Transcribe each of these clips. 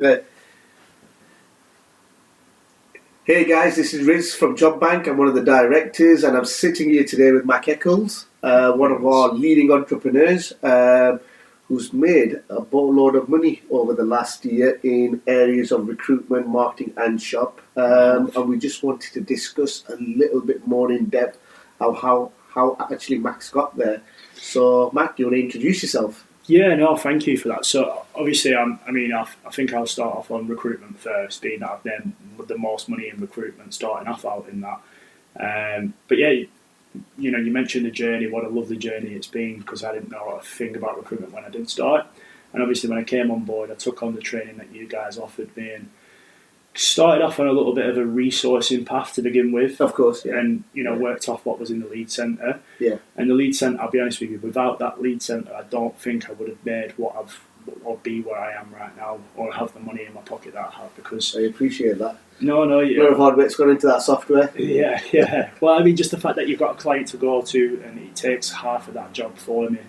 Uh, Hey guys, this is Riz from Job Bank. I'm one of the directors, and I'm sitting here today with Eccles, one of our leading entrepreneurs, who's made a boatload of money over the last year in areas of recruitment, marketing, and shop. And we just wanted to discuss a little bit more in depth how actually Max got there. So, Mac, do you want to introduce yourself? Yeah, no, thank you for that. So obviously, I think I'll start off on recruitment first, being that I've made the most money in recruitment, starting off out in that. But yeah, you mentioned the journey. What a lovely journey it's been, because I didn't know a thing about recruitment when I did start. And obviously, when I came on board, I took on the training that you guys offered me and started off on a little bit of a resourcing path to begin with. Of course, yeah. And worked off what was in the lead centre. Yeah. And the lead centre, I'll be honest with you, without that lead centre, I don't think I would have made or be where I am right now, or have the money in my pocket that I have. Because I appreciate that. No, A lot of hard work's gone into that software. Yeah. Well, I mean, just the fact that you've got a client to go to, and it takes half of that job for me.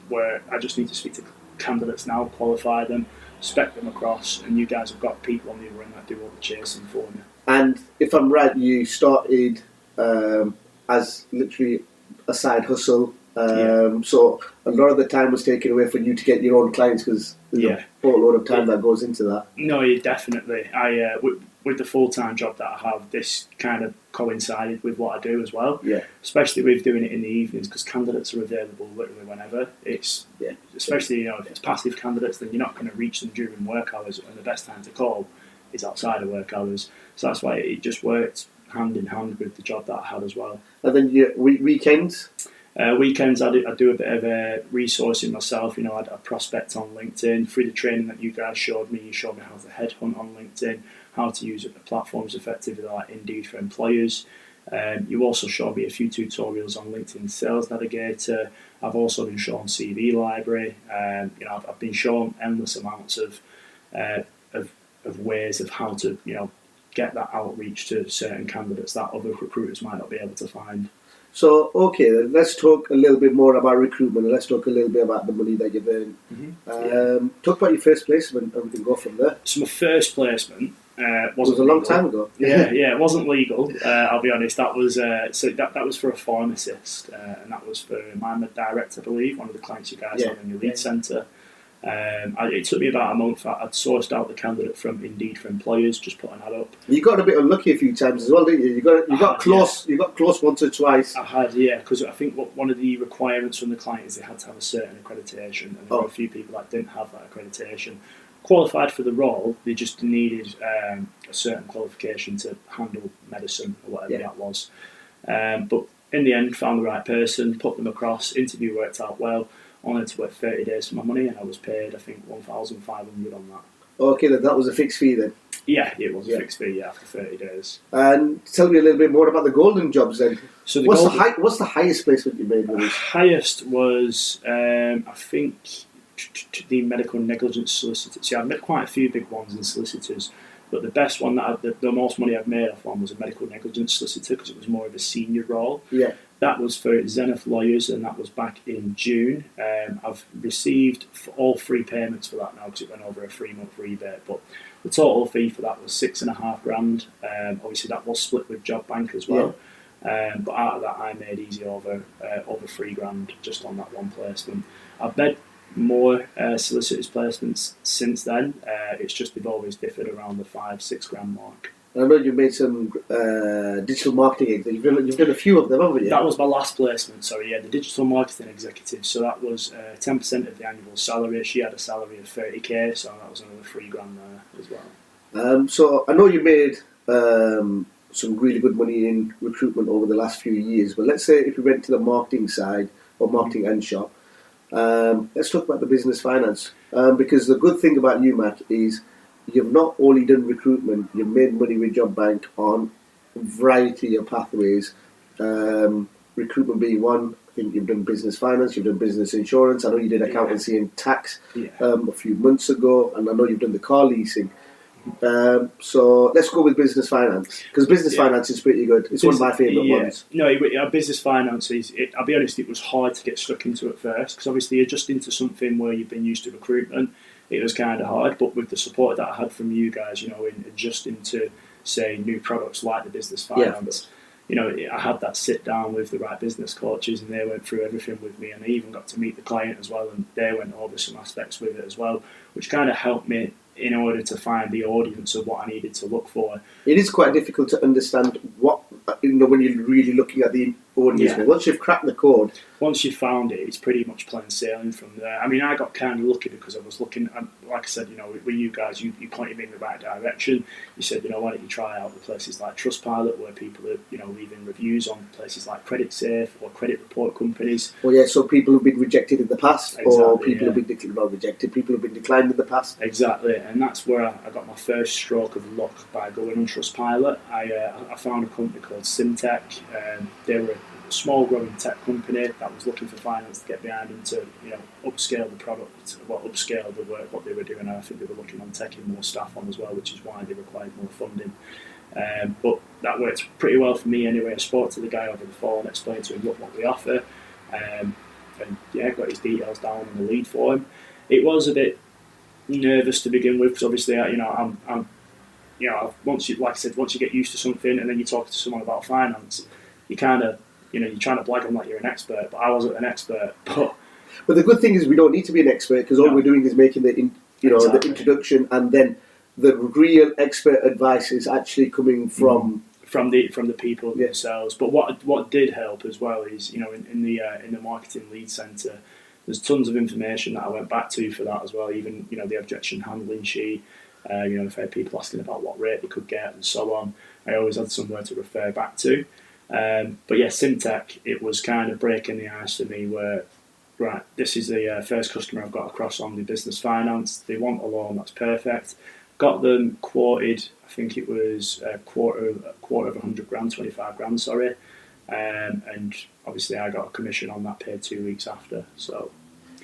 Where I just need to speak to candidates now, qualify them, spec them across, and you guys have got people on the other end that do all the chasing for me. And if I'm right, you started as literally a side hustle. So a lot of the time was taken away for you to get your own clients, because there's a boatload of time that goes into that. No, definitely. With the full-time job that I have, this kind of coincided with what I do as well. Yeah. Especially with doing it in the evenings, because candidates are available literally whenever. Especially if it's passive candidates, then you're not going to reach them during work hours, and the best time to call is outside of work hours. So that's why it just worked hand in hand with the job that I had as well. And then weekends? Weekends, I do a bit of resourcing myself. I prospect on LinkedIn. Through the training that you guys showed me, you showed me how to headhunt on LinkedIn, how to use the platforms effectively, like Indeed for employers. You also showed me a few tutorials on LinkedIn Sales Navigator. I've also been shown CV Library. I've been shown endless amounts of ways of how to get that outreach to certain candidates that other recruiters might not be able to find. So, okay, then let's talk a little bit more about recruitment, and let's talk a little bit about the money that you've earned. Talk about your first placement, and we can go from there. So my first placement was a long time ago. Yeah, it wasn't legal. I'll be honest. That was that was for a pharmacist, and that was for my director, I believe, one of the clients you guys had in your lead centre. It took me about a month. I'd sourced out the candidate from Indeed for employers, just putting that up. You got a bit unlucky a few times as well, didn't you? You got close. Yeah. You got close once or twice. I had, because I think one of the requirements from the client is they had to have a certain accreditation, and there were a few people that didn't have that accreditation. Qualified for the role, they just needed a certain qualification to handle medicine or whatever that was. But in the end, found the right person, put them across. Interview worked out well. Only to work 30 days for my money, and I was paid, I think, $1,500 on that. Okay, then that was a fixed fee then? Yeah, it was a fixed fee, after 30 days. And tell me a little bit more about the golden jobs then. So what's the highest placement you made with this? Highest was, I think, the medical negligence solicitor. See, I've made quite a few big ones in solicitors, but the best one that the most money I've made off on was a medical negligence solicitor, because it was more of a senior role. Yeah. That was for Zenith Lawyers, and that was back in June. I've received all three payments for that now, because it went over a 3-month rebate. But the total fee for that was $6,500. Obviously, that was split with Job Bank as well. Yeah. But out of that, I made easy over $3,000 just on that one placement. I've made more solicitors placements since then. It's just they've always differed around the $5-6 mark. I know you made some digital marketing executives. You've done a few of them, haven't you? That was my last placement, the digital marketing executive. So that was 10% of the annual salary. She had a salary of $30,000, so that was another $3,000 there as well. So I know you made some really good money in recruitment over the last few years, but let's say if we went to the marketing side, or marketing and shop, let's talk about the business finance. Because the good thing about you, Matt, is you've not only done recruitment, you've made money with Job Bank on a variety of pathways. Recruitment being one. I think you've done business finance, you've done business insurance. I know you did accountancy and tax a few months ago, and I know you've done the car leasing. So let's go with business finance, because business finance is pretty good. It's one of my favourite ones. No, business finance I'll be honest, it was hard to get stuck into at first, because obviously you're just into something where you've been used to recruitment. it was kind of hard. But with the support that I had from you guys, in adjusting to, say, new products like the business finance, I had that sit down with the right business coaches, and they went through everything with me, and I even got to meet the client as well, and they went over some aspects with it as well, which kind of helped me in order to find the audience of what I needed to look for. It is quite difficult to understand what, when you're really looking at the audience. Yeah. Once you've cracked the code. Once you've found it, it's pretty much plain sailing from there. I mean, I got kind of lucky because I was looking, like I said, with you guys, you pointed me in the right direction. You said, why don't you try out the places like Trustpilot, where people are, leaving reviews on places like Credit Safe or credit report companies. Well, yeah, so people who've been rejected in the past, Exactly, or people who've been not rejected, people who've been declined in the past. Exactly, and that's where I got my first stroke of luck by going on Trustpilot. I found a company called Simtech. They were a small growing tech company that was looking for finance to get behind and to upscale the product, upscale the work, what they were doing. I think they were looking on taking more staff on as well, which is why they required more funding. But that worked pretty well for me anyway. I spoke to the guy over the phone, explained to him what we offer, and got his details down on the lead for him. It was a bit nervous to begin with because obviously, I'm once you get used to something and then you talk to someone about finance, you kind of you're trying to blag them like you're an expert, but I wasn't an expert. But the good thing is we don't need to be an expert because all we're doing is making the Exactly. the introduction, and then the real expert advice is actually coming from the people themselves. But what did help as well is in the marketing lead centre, there's tons of information that I went back to for that as well. Even the objection handling sheet. If I had people asking about what rate they could get and so on, I always had somewhere to refer back to. But yeah, Simtech, it was kind of breaking the ice for me where, right, this is the first customer I've got across on the business finance. They want a loan, that's perfect. Got them quoted, I think it was a quarter of $100,000, 25 grand, sorry. And obviously I got a commission on that paid 2 weeks after, so.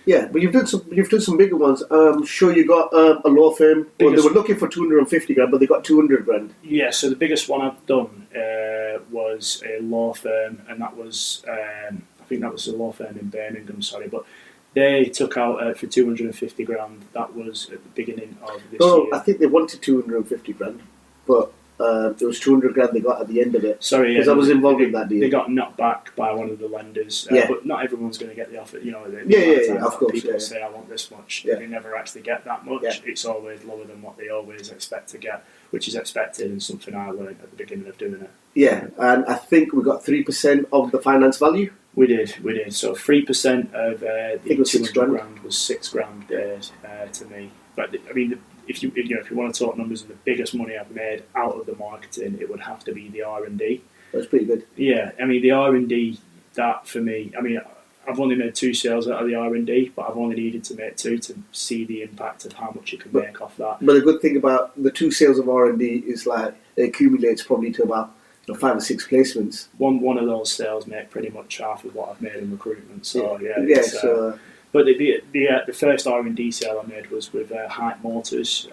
Yeah, but you've done some bigger ones. Sure, you got a law firm. Well, they were looking for 250 grand, but they got 200 grand. Yeah, so the biggest one I've done was a law firm, and that was I think that was a law firm in Birmingham. Sorry, but they took out for 250 grand. That was at the beginning of this year. I think they wanted 250 grand, but there was 200 grand they got at the end of it. Sorry, because I was involved in that deal. They got knocked back by one of the lenders, but not everyone's going to get the offer. Of course. People say, "I want this much." They never actually get that much. Yeah. It's always lower than what they always expect to get, which is expected and something I learned at the beginning of doing it. Yeah, and I think we got 3% of the finance value. We did. So 3% of the 200 grand was $6,000 paid to me. But I mean, if you want to talk numbers, and the biggest money I've made out of the marketing, it would have to be the R&D. That's pretty good. Yeah, I mean the R&D, that for me, I mean I've only made 2 sales out of the R&D, but I've only needed to make 2 to see the impact of how much you can make off that. But the good thing about the 2 sales of R&D is like it accumulates probably to about 5 or 6 placements. One of those sales make pretty much half of what I've made in recruitment. So but the first R&D sale I made was with Hype Motors.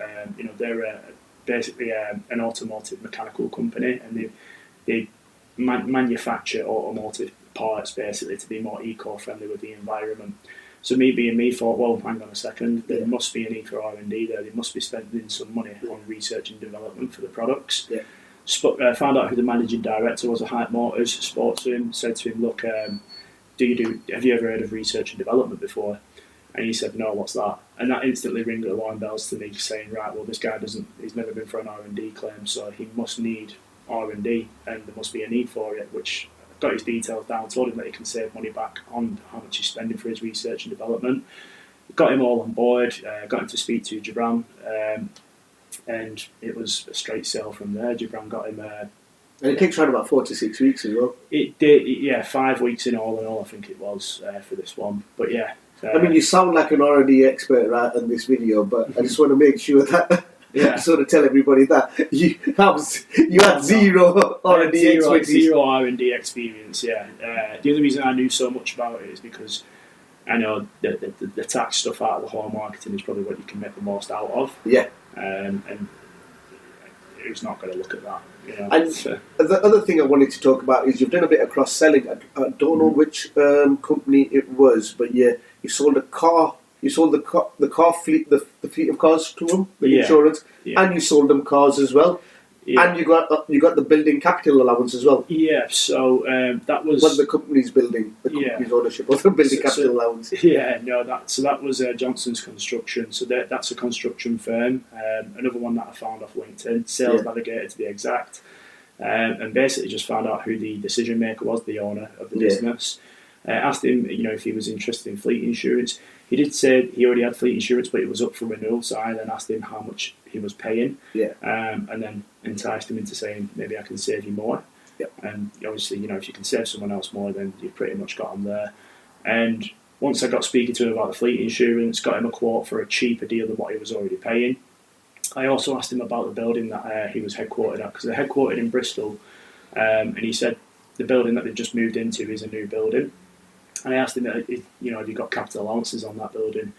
They're basically an automotive mechanical company, and they manufacture automotive parts basically to be more eco-friendly with the environment. So me being me thought, well, hang on a second, there must be a need for R&D there. They must be spending some money on research and development for the products. Yeah. Found out who the managing director was at Hype Motors, spoke to him, said to him, look, have you ever heard of research and development before? And he said, no, what's that? And that instantly rang the alarm bells to me, saying, right, well, this guy he's never been for an R&D claim, so he must need R&D, and there must be a need for it, which got his details down, told him that he can save money back on how much he's spending for his research and development. Got him all on board, got him to speak to Gibran, and it was a straight sale from there. Gibran got him... and it takes around about 4 to 6 weeks as well. It did, 5 weeks in all, I think it was, for this one. But yeah. I mean, you sound like an R&D expert right in this video, but I just want to make sure that... sort of tell everybody that you had zero R&D expertise. Zero R&D experience, yeah. The other reason I knew so much about it is because I know the tax stuff out of the whole marketing is probably what you can make the most out of. Yeah. And who's not going to look at that? And the other thing I wanted to talk about is you've done a bit of cross-selling. I don't know which company it was, but you sold a car You sold the car fleet, the fleet of cars to them, the Yeah. insurance, Yeah. and you sold them cars as well, Yeah. and you got the building capital allowance as well. Yeah, so that was When the company's building, the Yeah. company's ownership of the building So- capital allowance. Yeah, no, that was Johnson's Construction. So that's a construction firm. Another one that I found off LinkedIn, Sales Yeah. Navigator to be exact, and basically just found out who the decision maker was, the owner of the Yeah. business. Asked him, if he was interested in fleet insurance. He did say he already had fleet insurance, but it was up for renewal. So I then asked him how much he was paying, Yeah. and then enticed him into saying maybe I can save you more. Yep. And obviously, if you can save someone else more, then you've pretty much got him there. And once I got speaking to him about the fleet insurance, got him a quote for a cheaper deal than what he was already paying. I also asked him about the building that he was headquartered at, because they're headquartered in Bristol, and he said the building that they've just moved into is a new building. And I asked him, have you got capital allowances on that building?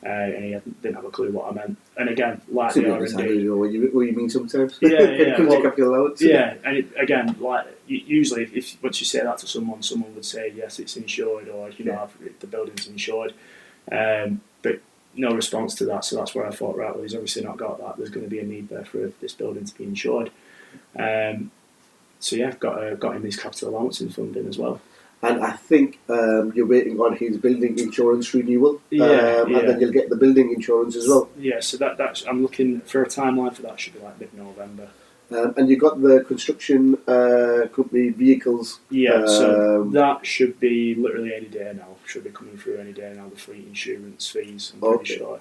And he didn't have a clue what I meant. And again, like To be the honest, I R&D. don't know what you mean sometimes. Yeah, When yeah, it comes well, to capital allowance. Yeah, and again, like usually, if once you say that to someone would say yes, it's insured, or the building's insured. But no response to that, so that's where I thought, right, well, he's obviously not got that. There's going to be a need there for this building to be insured. So yeah, got him his capital allowance in funding as well. And I think you're waiting on his building insurance renewal, Yeah. and then you'll get the building insurance as well. Yeah, so that's I'm looking for a timeline for that. Should be like mid-November. And you got the construction company vehicles. Yeah, so that should be literally any day now. Should be coming through any day now. The fleet insurance fees, I'm pretty sure.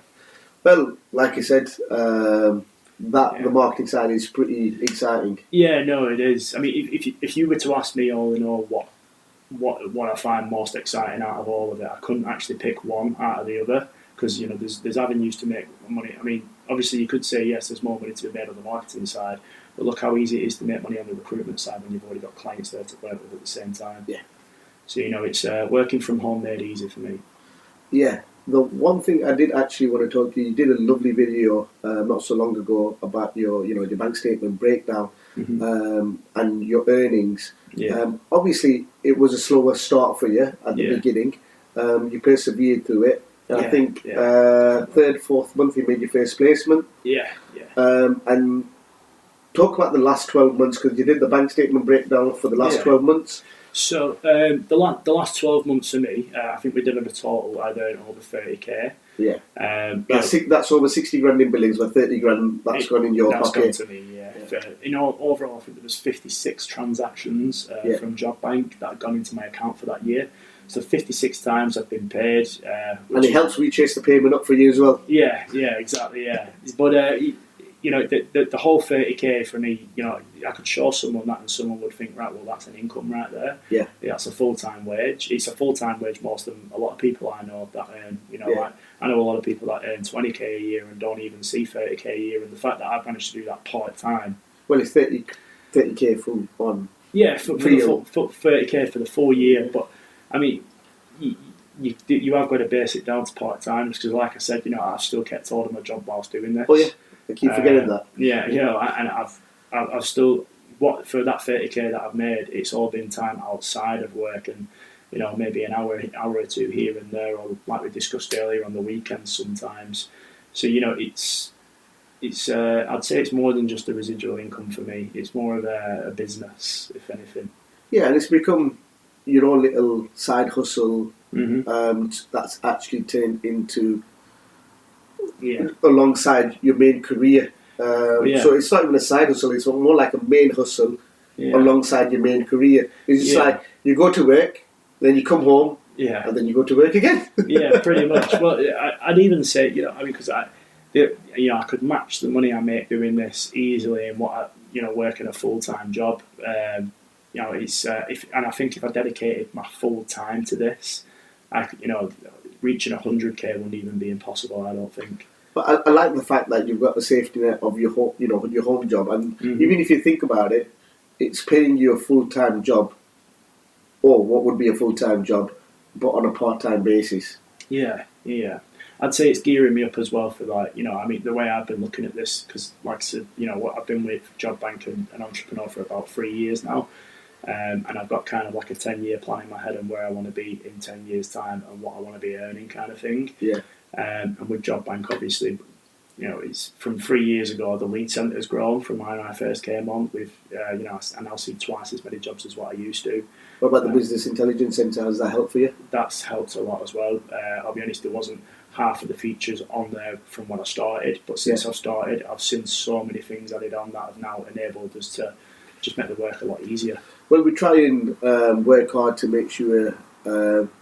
Well, like I said, the marketing side is pretty exciting. Yeah, no, it is. I mean, if you were to ask me all in all what I find most exciting out of all of it, I couldn't actually pick one out of the other, because there's avenues to make money. I mean, obviously you could say yes, there's more money to be made on the marketing side, but look how easy it is to make money on the recruitment side when you've already got clients there to work with at the same time. Yeah. So it's working from home made easy for me. Yeah. The one thing I did actually want to talk to you, you did a lovely video not so long ago about your bank statement breakdown, and your earnings. Yeah. Obviously, it was a slower start for you at the beginning. You persevered through it. And I think third, fourth month you made your first placement. Yeah. And talk about the last 12 months, because you did the bank statement breakdown for the last 12 months. So the last 12 months for me, I think we delivered a total. I'd earned over 30k. Yeah. That's over 60 grand in billings, but 30 grand that's gone in your pocket. That's gone to me, yeah. Overall, I think there was 56 transactions from Job Bank that had gone into my account for that year. So 56 times I've been paid. And it helps we chase the payment up for you as well. Yeah, exactly, yeah. But the whole 30k for me, I could show someone that and someone would think, right, well, that's an income right there. Yeah. That's a full-time wage. It's a full-time wage a lot of people I know that earn, like, I know a lot of people that earn 20k a year and don't even see 30k a year, and the fact that I've managed to do that part-time. Well, it's 30k full on. Yeah, for 30k for the full year, but I mean, you have got to base it down to part-time, because like I said, I've still kept hold of my job whilst doing this. Oh yeah. I keep forgetting that. Yeah, and I've still, for that 30k that I've made, it's all been time outside of work, and maybe an hour or two here and there, or like we discussed earlier, on the weekends sometimes. So it's I'd say it's more than just a residual income for me. It's more of a business, if anything. Yeah, and it's become your own little side hustle. That's actually turned into alongside your main career. So it's not even a side hustle, it's more like a main hustle alongside your main career. It's just like you go to work, then you come home, and then you go to work again. Yeah, pretty much. Well, I'd even say, because I could match the money I make doing this easily in what working a full-time job. It's and I think if I dedicated my full time to this, reaching 100k wouldn't even be impossible, I don't think. But I like the fact that you've got the safety net of your home, your home job, and even if you think about it, it's paying you a full-time job, or what would be a full-time job, but on a part-time basis. Yeah. I'd say it's gearing me up as well for the way I've been looking at this, because like I said, what I've been with Job Bank and an entrepreneur for about 3 years now. And I've got kind of like a 10-year plan in my head on where I want to be in 10 years' time and what I want to be earning, kind of thing. Yeah. And with Job Bank, obviously, it's from 3 years ago. The lead centre has grown from when I first came on. With I now see twice as many jobs as what I used to. What about the Business Intelligence Centre? Has that helped for you? That's helped a lot as well. I'll be honest, there wasn't half of the features on there from when I started, but since I've started, I've seen so many things added on that have now enabled us to just make the work a lot easier. Well, we try and work hard to make sure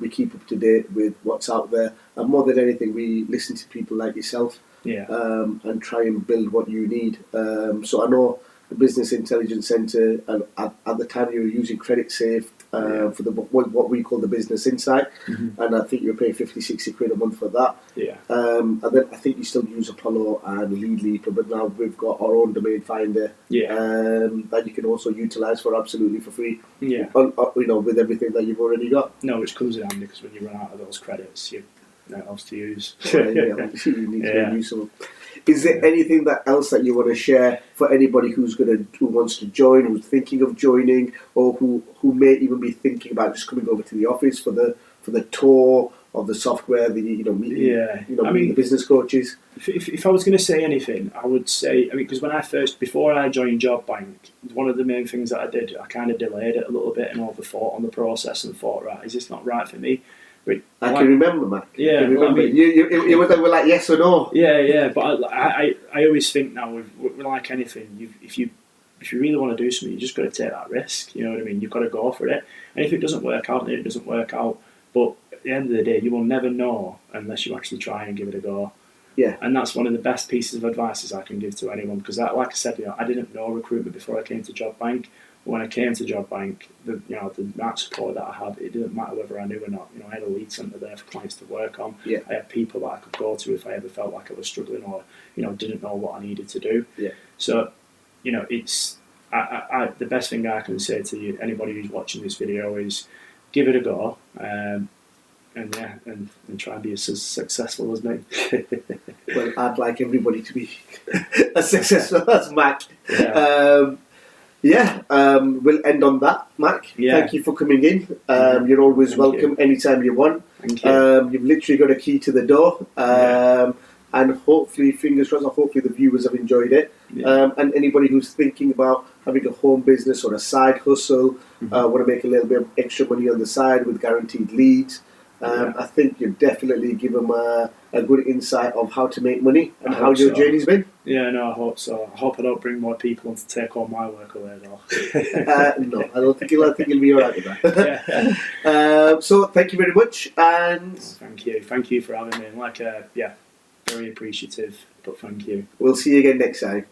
we keep up to date with what's out there, and more than anything, we listen to people like yourself, and try and build what you need. So I know the Business Intelligence Centre, and at the time you were using Credit Safe for what we call the Business Insight, and I think you were paying 50-60 quid a month for that. And then I think you still use Apollo and Lead Leaper, but now we've got our own domain finder that you can also utilise for absolutely for free. With everything that you've already got. No, which comes in handy because when you run out of those credits, you know else to use. You need to use some. Is there anything else that you want to share for anybody who wants to join, who's thinking of joining, or who may even be thinking about just coming over to the office for the tour of the software, meeting the business coaches? If I was going to say anything, I would say, because before I joined Job Bank, one of the main things that I did, I kind of delayed it a little bit and overthought on the process and thought, right, is this not right for me? I can remember, Mac. Yeah, you were like yes or no. Yeah. But I always think now, with like anything, if you really want to do something, you just got to take that risk. You know what I mean? You've got to go for it. And if it doesn't work out, then it doesn't work out. But at the end of the day, you will never know unless you actually try and give it a go. Yeah. And that's one of the best pieces of advice I can give to anyone, because like I said, I didn't know recruitment before I came to Job Bank. When I came to Job Bank, the amount of support that I had, it didn't matter whether I knew or not. I had a lead centre there for clients to work on. Yeah. I had people that I could go to if I ever felt like I was struggling or didn't know what I needed to do. Yeah. So, it's the best thing I can say to anybody who's watching this video is give it a go, and try and be as successful as me. Well, I'd like everybody to be as successful as Mac. We'll end on that, Mac. Thank you for coming in. You're always welcome anytime you want. Thank you. You've literally got a key to the door. And hopefully, fingers crossed, hopefully the viewers have enjoyed it. And anybody who's thinking about having a home business or a side hustle, want to make a little bit of extra money on the side with guaranteed leads, I think you've definitely given them a good insight of how to make money and how your journey's been. Yeah, no, I hope so. I hope I don't bring more people on to take all my work away, though. No, I don't think you'll be alright with that. So, thank you very much, and thank you for having me. Very appreciative. But thank you. We'll see you again next time.